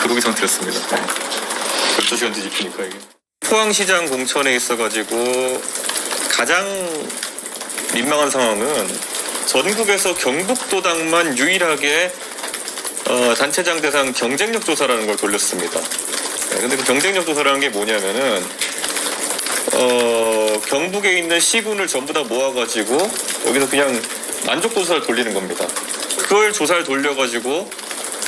그러기 상태였습니다. 12시간 뒤집히니까 이게. 포항시장 공천에 있어가지고 가장 민망한 상황은 전국에서 경북도당만 유일하게 단체장 대상 경쟁력 조사라는 걸 돌렸습니다. 근데 그 경쟁력 조사라는 게 뭐냐면은 경북에 있는 시군을 전부 다 모아가지고 여기서 그냥 만족도 조사를 돌리는 겁니다. 그걸 조사를 돌려가지고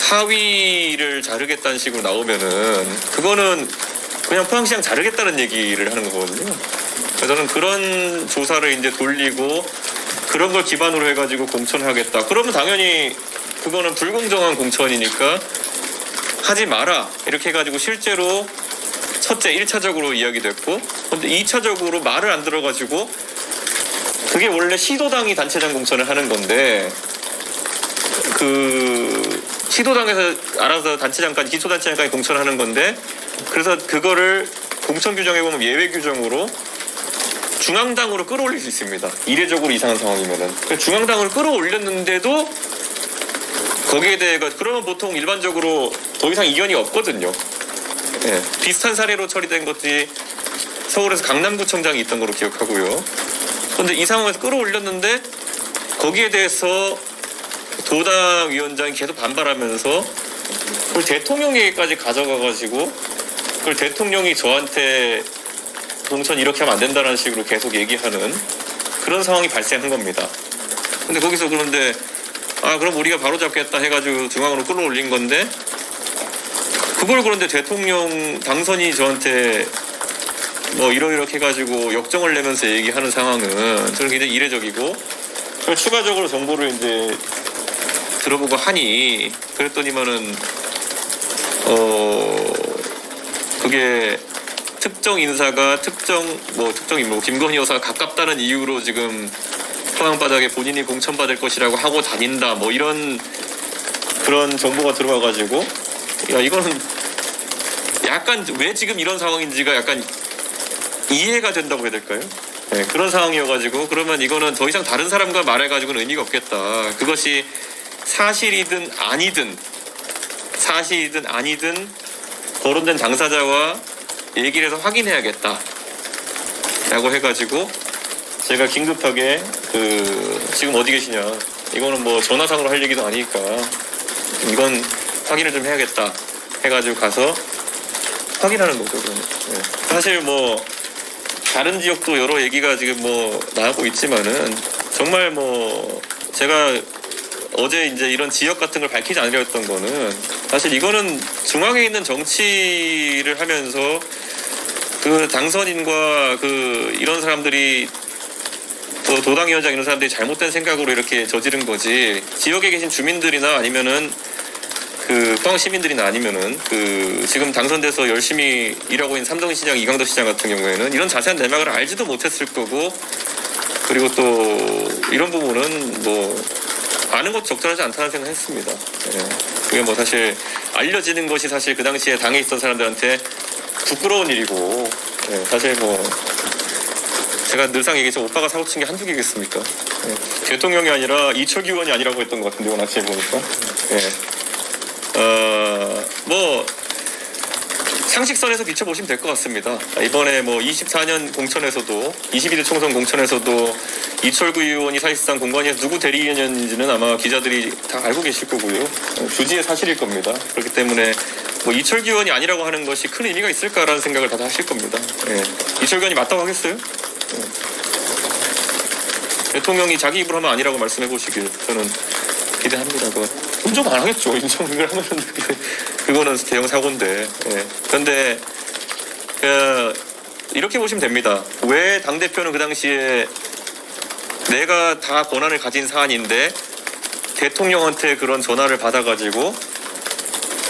하위를 자르겠다는 식으로 나오면은 그거는 그냥 포항시장 자르겠다는 얘기를 하는 거거든요. 그래서 저는 그런 조사를 이제 돌리고 그런 걸 기반으로 해가지고 공천하겠다. 그러면 당연히 그거는 불공정한 공천이니까 하지 마라. 이렇게 해가지고 실제로 첫째 1차적으로 이야기됐고, 근데 2차적으로 말을 안 들어가지고 그게 원래 시도당이 단체장 공천을 하는 건데 그 시도당에서 알아서 단체장까지 기초단체장까지 공천하는 건데 그래서 그거를 공천 규정에 보면 예외 규정으로 중앙당으로 끌어올릴 수 있습니다. 이례적으로 이상한 상황이면은. 중앙당으로 끌어올렸는데도 거기에 대해 그러면 보통 일반적으로 더 이상 이견이 없거든요. 예, 비슷한 사례로 처리된 것들이 서울에서 강남구청장이 있던 거로 기억하고요. 그런데 이 상황에서 끌어올렸는데 거기에 대해서 도당 위원장이 계속 반발하면서 그걸 대통령에게까지 가져가가지고 그걸 대통령이 저한테 공천 이렇게 하면 안 된다는 식으로 계속 얘기하는 그런 상황이 발생한 겁니다. 근데 거기서 그런데 그럼 우리가 바로 잡겠다 해가지고 중앙으로 끌어올린 건데 그걸 그런데 대통령 당선이 저한테 뭐 이렇게 해가지고 역정을 내면서 얘기하는 상황은 저는 굉장히 이례적이고 추가적으로 정보를 이제 들어보고 하니 그랬더니만은 그게 특정 인사가 특정 인물 김건희 여사가 가깝다는 이유로 지금 포항바닥에 본인이 공천받을 것이라고 하고 다닌다 뭐 이런 그런 정보가 들어와가지고 야 이거는 약간 왜 지금 이런 상황인지가 약간 이해가 된다고 해야 될까요? 네, 그런 상황이어가지고 그러면 이거는 더 이상 다른 사람과 말해가지고는 의미가 없겠다. 그것이 사실이든 아니든 거론된 당사자와 얘기를 해서 확인해야겠다 라고 해가지고 제가 긴급하게 지금 어디 계시냐 이거는 뭐 전화상으로 할 얘기도 아니니까 이건 확인을 좀 해야겠다 해가지고 가서 확인하는 거죠. 네. 사실 뭐 다른 지역도 여러 얘기가 지금 뭐 나오고 있지만은 정말 뭐 제가 어제 이제 이런 지역 같은 걸 밝히지 않으려 했던 거는 사실 이거는 중앙에 있는 정치를 하면서 그 당선인과 이런 사람들이 또 도당위원장 이런 사람들이 잘못된 생각으로 이렇게 저지른 거지 지역에 계신 주민들이나 아니면은 포항 시민들이나 아니면은 지금 당선돼서 열심히 일하고 있는 삼성시장, 이강덕 시장 같은 경우에는 이런 자세한 내막을 알지도 못했을 거고 그리고 또 이런 부분은 뭐 아는 것도 적절하지 않다는 생각을 했습니다. 예. 그게 뭐 사실 알려지는 것이 사실 그 당시에 당에 있던 사람들한테 부끄러운 일이고 예. 사실 뭐 제가 늘상 얘기했죠. 오빠가 사고 친 게 한두 개겠습니까? 예. 대통령이 아니라 이철규 의원이 아니라고 했던 것 같은데 오늘 아침에 보니까 예. 뭐 상식선에서 비춰보시면 될 것 같습니다. 이번에 뭐 24년 공천에서도 22대 총선 공천에서도 이철구 의원이 사실상 공관위에서 누구 대리인인지는 아마 기자들이 다 알고 계실 거고요. 주지의 사실일 겁니다. 그렇기 때문에 뭐 이철구 의원이 아니라고 하는 것이 큰 의미가 있을까라는 생각을 다들 하실 겁니다. 예. 이철구 의원이 맞다고 하겠어요? 예. 대통령이 자기 입으로 하면 아니라고 말씀해 보시길 저는 기대합니다. 인정 안 하겠죠. 인정을 하면 그거는 대형 사고인데. 예. 그런데 이렇게 보시면 됩니다. 왜 당대표는 그 당시에 내가 다 권한을 가진 사안인데 대통령한테 그런 전화를 받아가지고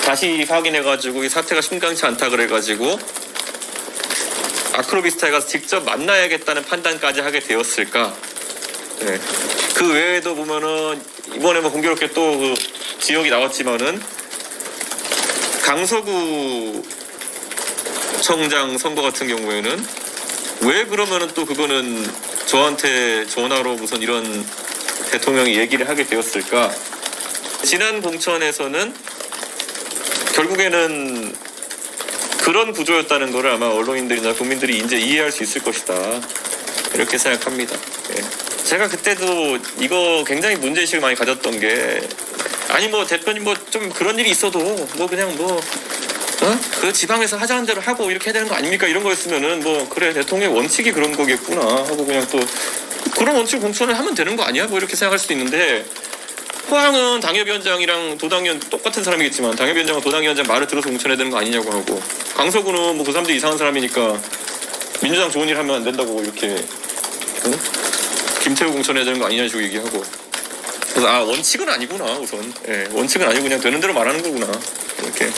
다시 확인해가지고 이 사태가 심각치 않다 그래가지고 아크로비스타에 가서 직접 만나야겠다는 판단까지 하게 되었을까? 네. 그 외에도 보면은 이번에 뭐 공교롭게 또 지역이 나왔지만은 강서구 청장 선거 같은 경우에는 왜 그러면은 또 그거는 저한테 전화로 무슨 이런 대통령이 얘기를 하게 되었을까? 지난 공천에서는 결국에는 그런 구조였다는 것을 아마 언론인들이나 국민들이 이제 이해할 수 있을 것이다. 이렇게 생각합니다. 예. 제가 그때도 이거 굉장히 문제의식을 많이 가졌던 게, 아니 뭐 대표님 뭐 좀 그런 일이 있어도 뭐 그냥 뭐 그 지방에서 하자는 대로 하고 이렇게 해야 되는 거 아닙니까? 이런 거였으면은 뭐 그래 대통령의 원칙이 그런 거겠구나 하고 그냥 또 그런 원칙 공천을 하면 되는 거 아니야? 뭐 이렇게 생각할 수도 있는데, 포항은 당협위원장이랑 도당위원 똑같은 사람이겠지만 당협위원장은 도당위원장 말을 들어서 공천해야 되는 거 아니냐고 하고, 강서구는 뭐 그 사람들이 이상한 사람이니까 민주당 좋은 일 하면 안 된다고 이렇게 김태우 공천해야 되는 거 아니냐 식으로 얘기하고. 그래서 원칙은 아니구나 우선. 예, 원칙은 아니고 그냥 되는 대로 말하는 거구나 이렇게.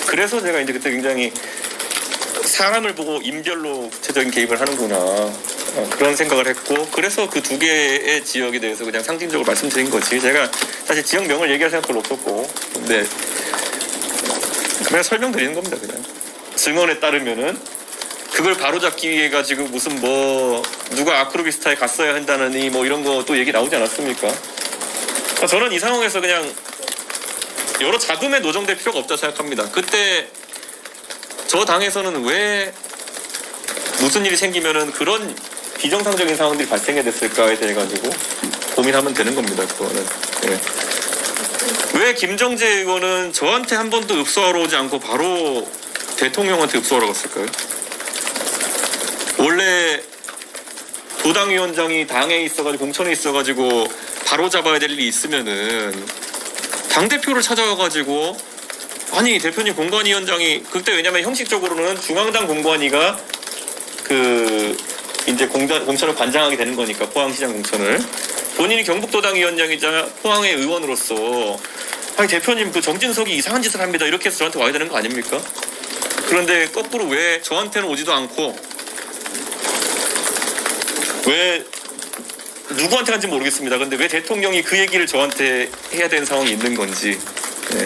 그래서 제가 이제 그때 굉장히 사람을 보고 인별로 구체적인 개입을 하는구나 그런 생각을 했고, 그래서 그 두 개의 지역에 대해서 그냥 상징적으로 말씀드린 거지, 제가 사실 지역명을 얘기할 생각 별로 없었고, 근데 그냥 설명드리는 겁니다. 그냥 증언에 따르면은 그걸 바로잡기 위해 가지고 무슨 뭐 누가 아크로비스타에 갔어야 한다느니 뭐 이런 거 또 얘기 나오지 않았습니까? 저는 이 상황에서 그냥 여러 자금에 노정될 필요가 없다 생각합니다. 그때 저 당에서는 왜 무슨 일이 생기면은 그런 비정상적인 상황들이 발생해 됐을까에 대해 가지고 고민하면 되는 겁니다. 그거는. 예. 왜 김정재 의원은 저한테 한 번도 읍소하러 오지 않고 바로 대통령한테 읍소하러 갔을까요? 원래 도당위원장이 당에 있어가지고 공천에 있어가지고 바로 잡아야 될 일이 있으면은 당대표를 찾아와가지고, 아니 대표님 공관위원장이 그때, 왜냐면 형식적으로는 중앙당 공관위가 그 이제 공천을 관장하게 되는 거니까, 포항시장 공천을 본인이 경북도당 위원장이자 포항의 의원으로서, 아니 대표님 그 정진석이 이상한 짓을 합니다 이렇게 해서 저한테 와야 되는 거 아닙니까? 그런데 거꾸로 왜 저한테는 오지도 않고, 왜 누구한테 한지 모르겠습니다. 근데 왜 대통령이 그 얘기를 저한테 해야 되는 상황이 있는 건지. 네.